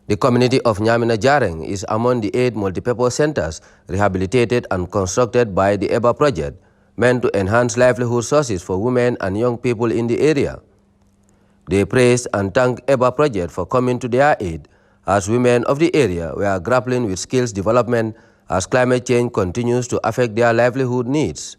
The community of Nyamina Jareng is among the 8 multipurpose centers rehabilitated and constructed by the EBA project, meant to enhance livelihood sources for women and young people in the area. They praised and thanked EBA project for coming to their aid, as women of the area were grappling with skills development as climate change continues to affect their livelihood needs.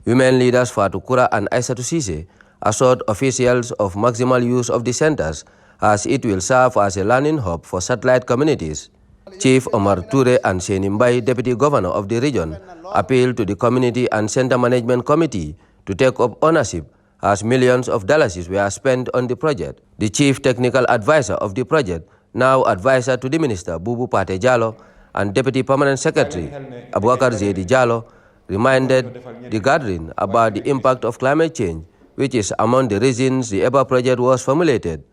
Women leaders Fatou Kura and Aissatou Cissé assured officials of maximal use of the centers, as it will serve as a learning hub for satellite communities. Chief Omar Toure and Senimbai, Deputy Governor of the region, appealed to the Community and Center Management Committee to take up ownership, as millions of dollars were spent on the project. The Chief Technical Advisor of the project, now Advisor to the Minister Bubu Pate Jallow, and Deputy Permanent Secretary Abubakar Zedi Jallow, reminded the gathering about the impact of climate change, which is among the reasons the EBA project was formulated.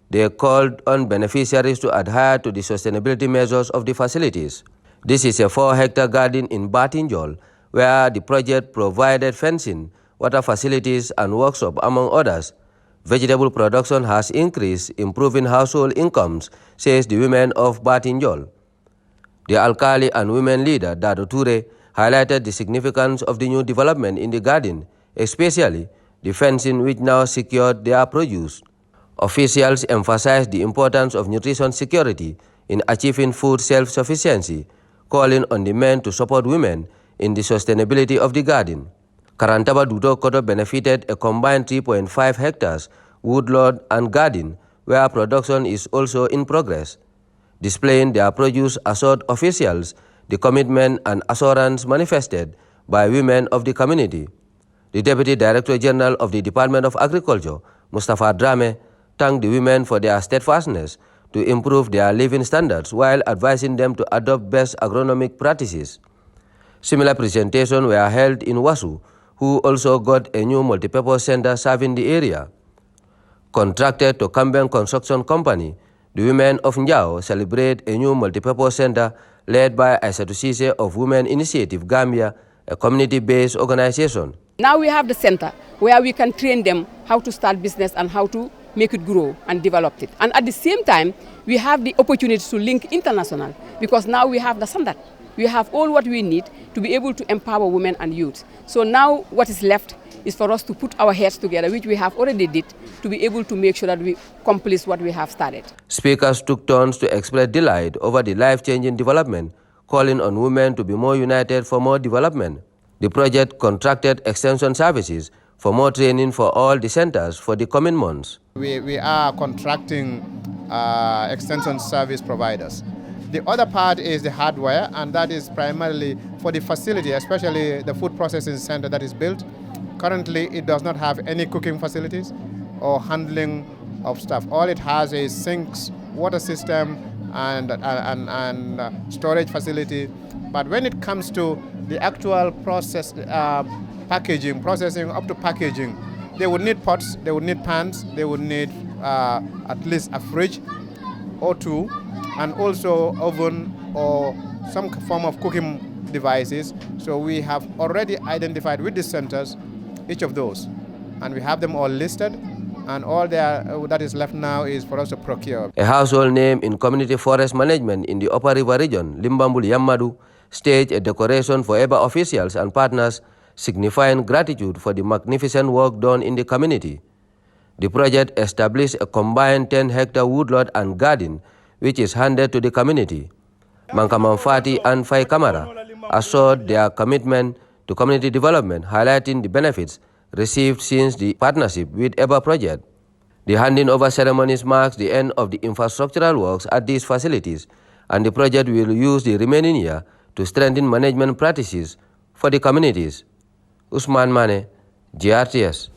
They called on beneficiaries to adhere to the sustainability measures of the facilities. This is a 4-hectare garden in Batinjol, where the project provided fencing, water facilities, and workshop, among others. Vegetable production has increased, improving household incomes, says the women of Batinjol. The alkali and women leader, Dado Toure, highlighted the significance of the new development in the garden, especially the fencing which now secured their produce. Officials emphasized the importance of nutrition security in achieving food self-sufficiency, calling on the men to support women in the sustainability of the garden. Karantaba Duto Koto benefited a combined 3.5 hectares woodlot and garden, where production is also in progress. Displaying their produce assured officials the commitment and assurance manifested by women of the community. The Deputy Director General of the Department of Agriculture, Mustafa Drame, thanked the women for their steadfastness to improve their living standards while advising them to adopt best agronomic practices. Similar presentations were held in Wasu, who also got a new multipurpose center serving the area. Contracted to Camben Construction Company, the women of Njao celebrate a new multipurpose center led by Aissatou Cissé of Women Initiative Gambia, a community-based organization. Now we have the center where we can train them how to start business and how to make it grow and develop it. And at the same time, we have the opportunity to link international, because now we have the standard. We have all what we need to be able to empower women and youth. So now what is left is for us to put our heads together, which we have already did, to be able to make sure that we accomplish what we have started. Speakers took turns to express delight over the life-changing development, calling on women to be more united for more development. The project contracted extension services for more training for all the centers for the coming months. We are contracting extension service providers. The other part is the hardware, and that is primarily for the facility, especially the food processing center that is built. Currently, it does not have any cooking facilities or handling of stuff. All it has is sinks, water system, and storage facility. But when it comes to the actual process, processing up to packaging, they would need pots, they would need pans, they would need at least a fridge or two, and also oven or some form of cooking devices. So we have already identified with the centers each of those, and we have them all listed, and all that is left now is for us to procure. A household name in community forest management in the Upper River region, Limbambuli Yammadu, staged a decoration for EBA officials and partners, signifying gratitude for the magnificent work done in the community. The project established a combined 10-hectare woodlot and garden, which is handed to the community. Mankaman Fati and Fai Kamara assured their commitment to community development, highlighting the benefits received since the partnership with EBA project. The handing over ceremonies marks the end of the infrastructural works at these facilities, and the project will use the remaining year to strengthen management practices for the communities. Ousman Manneh, GRTS.